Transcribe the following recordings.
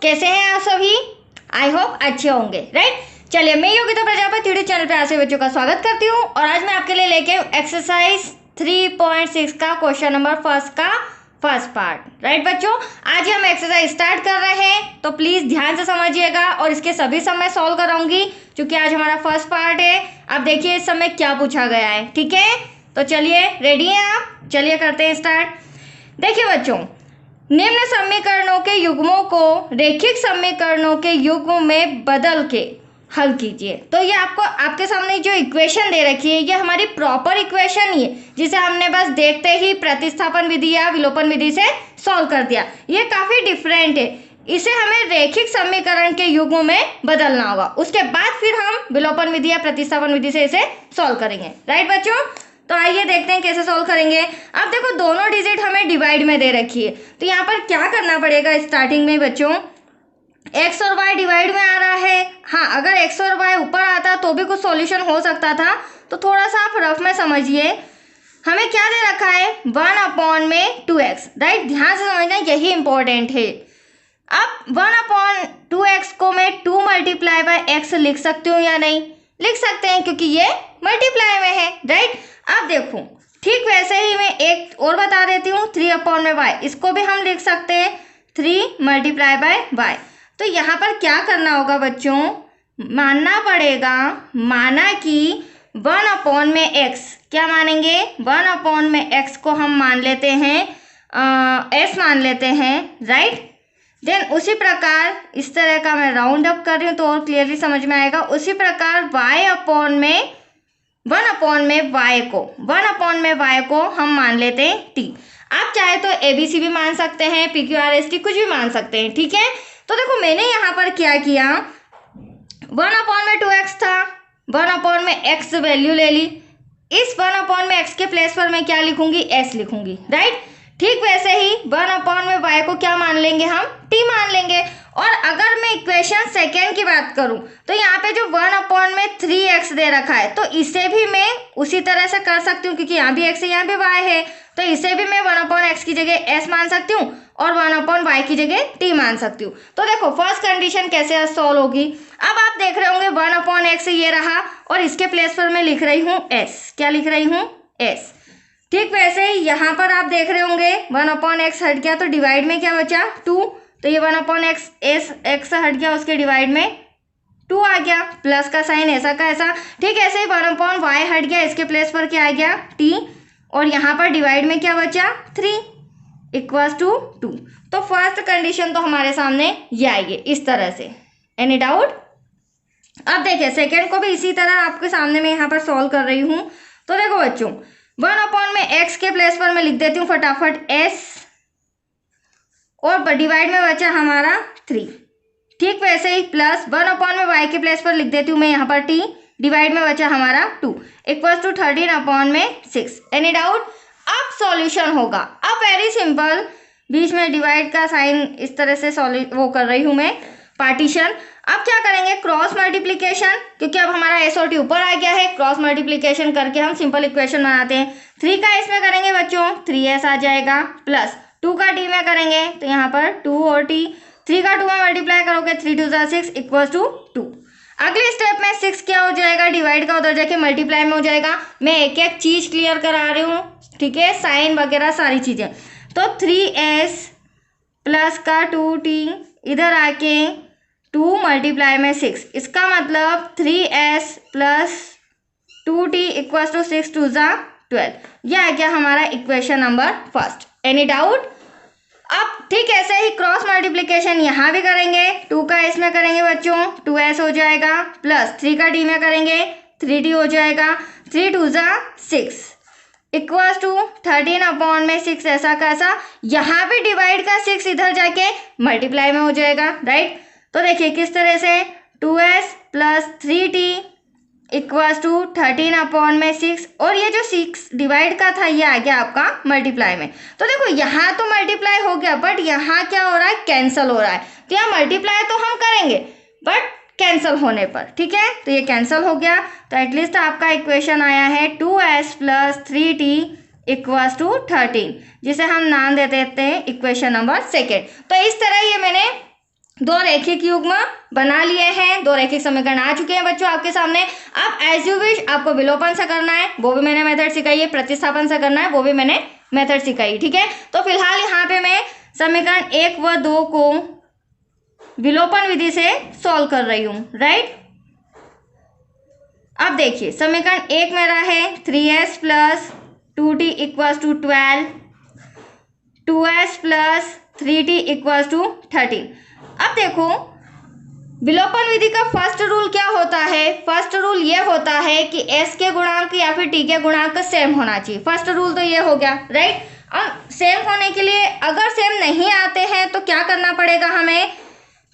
कैसे हैं आप सभी? आई होप अच्छे होंगे, राइट। चलिए, मैं योगिता प्रजापति यूट्यूब चैनल पे आप सभी बच्चों का स्वागत करती हूँ और आज मैं आपके लिए लेके एक्सरसाइज 3.6 का क्वेश्चन नंबर फर्स्ट का फर्स्ट पार्ट, राइट बच्चों। आज हम एक्सरसाइज स्टार्ट कर रहे हैं तो प्लीज ध्यान से समझिएगा और इसके सभी सब मैं सॉल्व कराऊंगी क्योंकि आज हमारा फर्स्ट पार्ट है। अब देखिए इस समय क्या पूछा गया है, ठीक है। तो चलिए, रेडी हैं आप? चलिए करते हैं स्टार्ट। देखिए बच्चों, निम्न समीकरणों के युग्मों को रैखिक समीकरणों के युग्म में बदल के हल कीजिए। तो ये आपको आपके सामने जो इक्वेशन दे रखी है ये हमारी प्रॉपर इक्वेशन ही है जिसे हमने बस देखते ही प्रतिस्थापन विधि या विलोपन विधि से सॉल्व कर दिया। ये काफी डिफरेंट है, इसे हमें रैखिक समीकरण के युग्म में बदलना होगा। उसके बाद फिर हम विलोपन विधि या प्रतिस्थापन विधि से इसे सॉल्व करेंगे, राइट बच्चों। तो आइए देखते हैं कैसे सॉल्व करेंगे। अब देखो दोनों डिजिट हमें डिवाइड में दे रखी है तो यहाँ पर क्या करना पड़ेगा स्टार्टिंग में बच्चों, एक्स और वाई डिवाइड में आ रहा है। हाँ, अगर एक्स और वाई ऊपर आता तो भी कुछ सॉल्यूशन हो सकता था, तो थोड़ा सा आप रफ में समझिए। हमें क्या दे रखा है 1/2x, राइट। ध्यान से समझना, यही इंपॉर्टेंट है। अब 1/2x को मैं 2 × x लिख सकती हूँ या नहीं? लिख सकते हैं क्योंकि ये मल्टीप्लाई में है, राइट। अब देखो ठीक वैसे ही मैं एक और बता देती हूँ 3/y, इसको भी हम लिख सकते हैं 3 × y। तो यहाँ पर क्या करना होगा बच्चों, मानना पड़ेगा, माना कि 1/x, क्या मानेंगे 1/x को हम मान लेते हैं s मान लेते हैं, राइट। देन उसी प्रकार इस तरह का मैं राउंड अप कर रही हूँ तो और क्लियरली समझ में आएगा। उसी प्रकार 1/y को हम मान लेते हैं t। आप चाहे तो ABC भी मान सकते हैं, PQRST कुछ भी मान सकते हैं, ठीक है। तो देखो मैंने यहाँ पर क्या किया, 1/2x था, 1/x वैल्यू ले ली। इस 1/x के प्लेस पर मैं क्या लिखूंगी, s लिखूंगी, राइट। ठीक वैसे ही 1/y को क्या मान लेंगे हम, t मान लेंगे। और अगर मैं इक्वेशन सेकेंड की बात करूं तो यहाँ पे जो 1/3x दे रखा है तो इसे भी मैं उसी तरह से कर सकती हूँ क्योंकि यहाँ भी x है यहाँ भी y है, तो इसे भी मैं 1/x की जगह s मान सकती हूँ और 1/y की जगह t मान सकती हूँ। तो देखो फर्स्ट कंडीशन कैसे सॉल्व होगी। अब आप देख रहे होंगे 1/x ये रहा और इसके प्लेस पर मैं लिख रही हूँ s। क्या लिख रही हूँ, s। ठीक वैसे ही यहाँ पर आप देख रहे होंगे 1/x हट गया तो डिवाइड में क्या बचा 2, तो ये 1/x x हट गया, उसके डिवाइड में 2 आ गया, प्लस का साइन ऐसा का ऐसा। ठीक ऐसे ही 1/y हट गया, इसके प्लेस पर क्या आ गया t, और यहाँ पर डिवाइड में क्या बचा 3 = 2। तो फर्स्ट कंडीशन तो हमारे सामने ये आएगी इस तरह से। Any doubt? अब देखिए सेकेंड को भी इसी तरह आपके सामने मैं यहाँ पर सॉल्व कर रही हूँ। तो देखो बच्चों 1/x के प्लेस पर मैं लिख देती हूँ फटाफट s और डिवाइड में बचा हमारा 3। ठीक वैसे ही प्लस 1/y के प्लेस पर लिख देती हूँ मैं यहाँ पर t, डिवाइड में बचा हमारा 2 = 13/6। Any doubt? अब सॉल्यूशन होगा। अब वेरी सिंपल, बीच में डिवाइड का साइन इस तरह से वो कर रही हूँ मैं, पार्टीशन। अब क्या करेंगे, क्रॉस मल्टीप्लीकेशन, क्योंकि अब हमारा s और t ऊपर आ गया है। क्रॉस मल्टीप्लीकेशन करके हम सिंपल इक्वेशन बनाते हैं। 3 का इसमें करेंगे बच्चों 3s आ जाएगा, प्लस 2 का t में करेंगे तो यहाँ पर 2 और t, 3 का 2 में मल्टीप्लाई करोगे 3 × 2 = 6 = 2। अगले स्टेप में 6 क्या हो जाएगा, डिवाइड का उधर जाके मल्टीप्लाई में हो जाएगा। मैं एक एक चीज क्लियर करा रही हूँ, ठीक है, साइन वगैरह सारी चीजें। तो 3s प्लस का 2t इधर आके 2 × में 6, इसका मतलब 3s प्लस 2t = 6 × 2 = 12। यह आ गया हमारा equation number first. Any doubt? अब ठीक ऐसे ही क्रॉस मल्टीप्लीकेशन यहाँ भी करेंगे। 2 का इसमें करेंगे बच्चों 2s हो जाएगा, प्लस 3 का t में करेंगे 3t हो जाएगा, 3 × 2 = 6 = 13/6 ऐसा का ऐसा। यहाँ भी डिवाइड का 6 इधर जाके मल्टीप्लाई में हो जाएगा, राइट। तो देखिए किस तरह से 2s प्लस 3t = 13/6 और ये जो 6 डिवाइड का था ये आ गया आपका मल्टीप्लाई में। तो देखो यहाँ तो मल्टीप्लाई हो गया बट यहाँ क्या हो रहा है, कैंसिल हो रहा है। तो यहाँ मल्टीप्लाई तो हम करेंगे बट कैंसिल होने पर, ठीक है, तो ये कैंसिल हो गया। तो एटलीस्ट आपका इक्वेशन आया है 2s प्लस 3t = 13, जिसे हम नाम दे देते हैं इक्वेशन नंबर सेकेंड। तो इस तरह ये मैंने दो रैखिक युग्म बना लिए हैं, दो रैखिक समीकरण आ चुके हैं बच्चों आपके सामने। अब एज यू विश आपको विलोपन से करना है, वो भी मैंने मेथड सिखाई है, प्रतिस्थापन से करना है, वो भी मैंने मेथड सिखाई, ठीक है। तो फिलहाल यहाँ पे मैं समीकरण 1 व 2 को विलोपन विधि से सॉल्व कर रही हूँ, राइट। अब देखिए समीकरण 1 मेरा है 3s plus 2t equals to 12, 2s plus 3t equals to 13। अब देखो विलोपन विधि का फर्स्ट रूल क्या होता है, फर्स्ट रूल ये होता है कि s के गुणांक या फिर t के गुणांक सेम होना चाहिए। फर्स्ट रूल तो ये हो गया, राइट। अब सेम होने के लिए अगर सेम नहीं आते हैं तो क्या करना पड़ेगा हमें,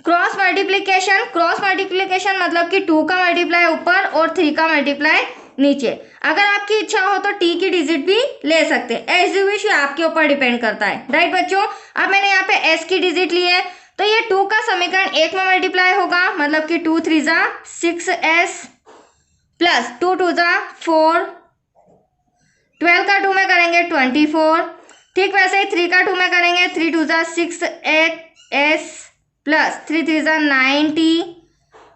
क्रॉस मल्टीप्लीकेशन। क्रॉस मल्टीप्लीकेशन मतलब कि 2 का मल्टीप्लाई ऊपर और 3 का मल्टीप्लाई नीचे। अगर आपकी इच्छा हो तो t की डिजिट भी ले सकते हैं, एज यू विश, आपके ऊपर डिपेंड करता है, राइट बच्चों। अब मैंने यहाँ पे s की डिजिट ली है तो ये 2 का समीकरण 1 में मल्टीप्लाई होगा, मतलब कि 2 3 जा 6s प्लस 2 2 जा 4, 12 का 2 में करेंगे 24, ठीक वैसे ही 3 का 2 में करेंगे 3 2 जा 6s प्लस 3 3 जा 90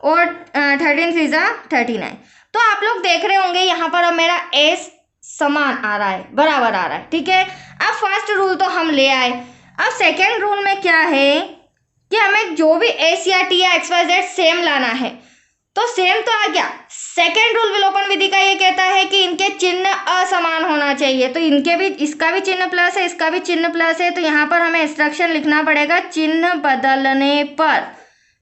और 13 3 जा 39। तो आप लोग देख रहे होंगे यहाँ पर अब मेरा s समान आ रहा है, बराबर आ रहा है, ठीक है। अब फर्स्ट रूल तो हम ले आए। अब सेकेंड रूल में क्या है कि हमें जो भी s या t या xyz सेम लाना है, तो सेम तो आ गया। सेकेंड रूल विलोपन विधि का ये कहता है कि इनके चिन्ह असमान होना चाहिए, तो इनके भी, इसका भी चिन्ह प्लस है, इसका भी चिन्ह प्लस है, तो यहाँ पर हमें इंस्ट्रक्शन लिखना पड़ेगा चिन्ह बदलने पर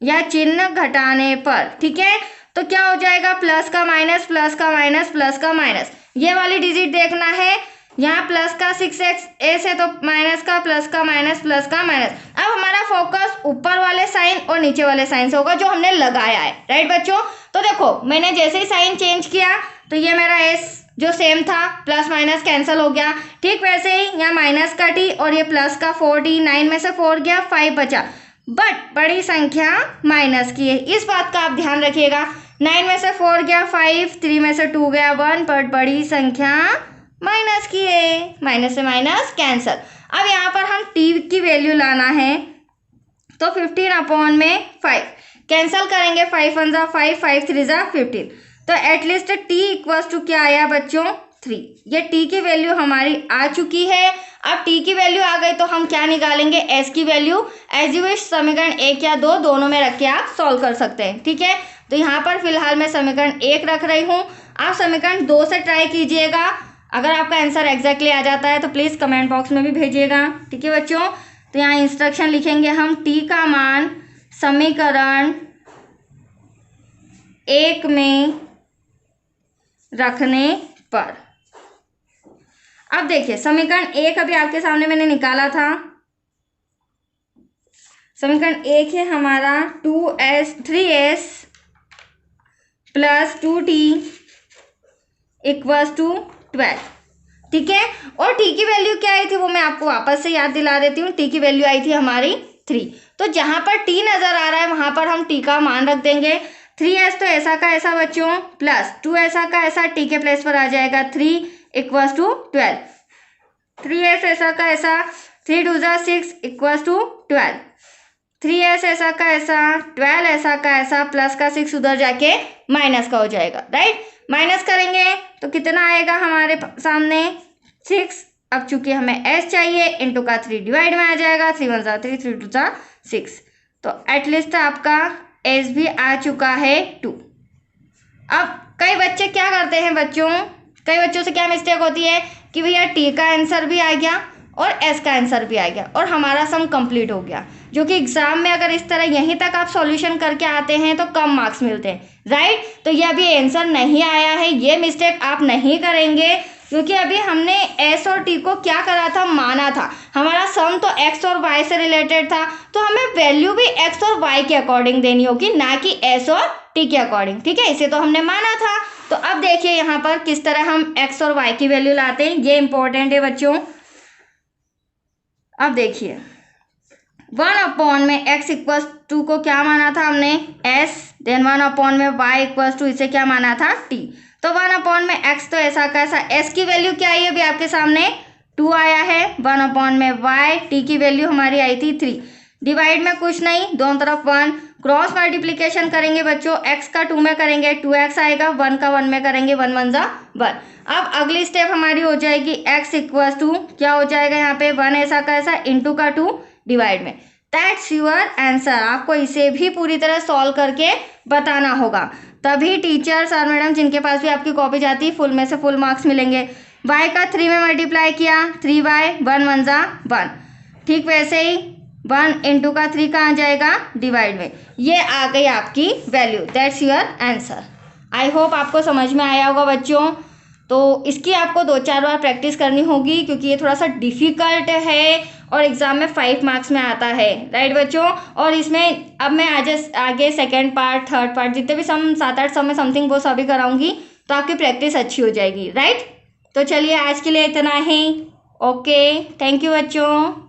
या चिन्ह घटाने पर, ठीक है। तो क्या हो जाएगा, प्लस का माइनस, प्लस का माइनस, प्लस का माइनस, ये वाली डिजिट देखना है। यहाँ प्लस का 6x है तो माइनस का, प्लस का माइनस, प्लस का माइनस। अब हमारा फोकस ऊपर वाले साइन और नीचे वाले साइन से होगा जो हमने लगाया है, राइट बच्चों। तो देखो मैंने जैसे ही साइन चेंज किया तो ये मेरा s जो सेम था प्लस माइनस कैंसिल हो गया, ठीक वैसे ही यहाँ माइनस का t और ये प्लस का 4t, 9 में से 4 गया 5 बचा, बट बड़ी संख्या माइनस की है, इस बात का आप ध्यान रखिएगा। 9 में से 4 गया 5, 3 में से 2 गया 1, बट बड़ी संख्या माइनस की है, माइनस से माइनस कैंसल। अब यहाँ पर हम t की वैल्यू लाना है, तो 15 अपॉन में 5 कैंसल करेंगे, 5 1 जा 5, 5 3 जा 15, तो एटलीस्ट t इक्वल्स टू क्या आया बच्चों 3। ये t की वैल्यू हमारी आ चुकी है। अब t की वैल्यू आ गई तो हम क्या निकालेंगे, s की वैल्यू। एज यू विश समीकरण 1 या 2 दोनों में रख के आप सॉल्व कर सकते हैं, ठीक है। तो यहाँ पर फिलहाल मैं समीकरण 1 रख रही हूँ, आप समीकरण 2 से ट्राई कीजिएगा। अगर आपका आंसर एग्जैक्टली आ जाता है तो प्लीज़ कमेंट बॉक्स में भी भेजिएगा, ठीक है बच्चों। तो यहाँ इंस्ट्रक्शन लिखेंगे हम t का मान समीकरण 1 में रखने पर। अब देखिए समीकरण 1 अभी आपके सामने मैंने निकाला था, समीकरण 1 है हमारा 3s plus 2t equals to 12, ठीक है। और t की वैल्यू क्या आई थी वो मैं आपको वापस से याद दिला देती हूँ। t की वैल्यू आई थी हमारी 3, तो जहाँ पर t नज़र आ रहा है वहाँ पर हम t का मान रख देंगे। 3s तो ऐसा का ऐसा बच्चों, प्लस 2 ऐसा का ऐसा, t के प्लेस पर आ जाएगा 3 इक्वल्स टू 12, 3s ऐसा का ऐसा, 3 2 जा 6 इक्वल्स टू 12, 3s ऐसा का ऐसा, 12 ऐसा का ऐसा, प्लस का 6 उधर जाके माइनस का हो जाएगा, राइट। माइनस करेंगे तो कितना आएगा हमारे सामने 6। अब चूंकि हमें s चाहिए, इंटू का 3 डिवाइड में आ जाएगा, 3 1 जा 3, 3 2 जा 6, तो एटलीस्ट आपका s भी आ चुका है 2। अब कई बच्चे क्या करते हैं बच्चों, कई बच्चों से क्या मिस्टेक होती है कि भैया t का आंसर भी आ गया और s का आंसर भी आ गया और हमारा सम कंप्लीट हो गया, जो कि एग्जाम में अगर इस तरह यहीं तक आप सॉल्यूशन करके आते हैं तो कम मार्क्स मिलते हैं, राइट। तो ये अभी आंसर नहीं आया है, ये मिस्टेक आप नहीं करेंगे, क्योंकि अभी हमने s और t को क्या करा था, माना था। हमारा सम तो x और y से रिलेटेड था, तो हमें वैल्यू भी x और y के अकॉर्डिंग देनी होगी, ना कि s और t के अकॉर्डिंग, ठीक है। इसे तो हमने माना था। तो अब देखिए यहाँ पर किस तरह हम x और y की वैल्यू लाते हैं, ये इंपॉर्टेंट है बच्चों। अब देखिए 1 अपॉन में x इक्वल्स टू को क्या माना था हमने, s, देन 1 अपॉन में y इक्वल्स टू इसे क्या माना था, t। तो 1 अपॉन में x तो ऐसा कैसा, s की वैल्यू क्या आई है अभी आपके सामने 2 आया है, 1 अपॉन में y, t की वैल्यू हमारी आई थी 3। डिवाइड में कुछ नहीं, दोनों तरफ 1। क्रॉस मल्टीप्लीकेशन करेंगे बच्चों, x का 2 में करेंगे 2x आएगा, 1 का 1 में करेंगे 1 1 जा 1। अब अगली स्टेप हमारी हो जाएगी x इक्वल टू क्या हो जाएगा यहाँ पे 1 ऐसा का ऐसा इंटू का 2 डिवाइड में। That's your answer. आपको इसे भी पूरी तरह सॉल्व करके बताना होगा, तभी टीचर सर मैडम जिनके पास भी आपकी कॉपी जाती है फुल में से फुल मार्क्स मिलेंगे। y का 3 में मल्टीप्लाई किया 3y 1 1 जा 1, ठीक वैसे ही 1 इंटू का 3 कहाँ जाएगा डिवाइड में। ये आ गई आपकी value, that's your answer. I hope आपको समझ में आया होगा बच्चों। तो इसकी आपको 2-4 बार प्रैक्टिस करनी होगी क्योंकि ये थोड़ा सा डिफिकल्ट है और एग्जाम में 5 मार्क्स में आता है, राइट बच्चों। और इसमें अब मैं आगे सेकेंड पार्ट थर्ड पार्ट जितने भी सम 7-8 सम में समथिंग वो सभी कराऊंगी, तो आपकी प्रैक्टिस अच्छी हो जाएगी, राइट। तो चलिए आज के लिए इतना ही। ओके, थैंक यू बच्चों।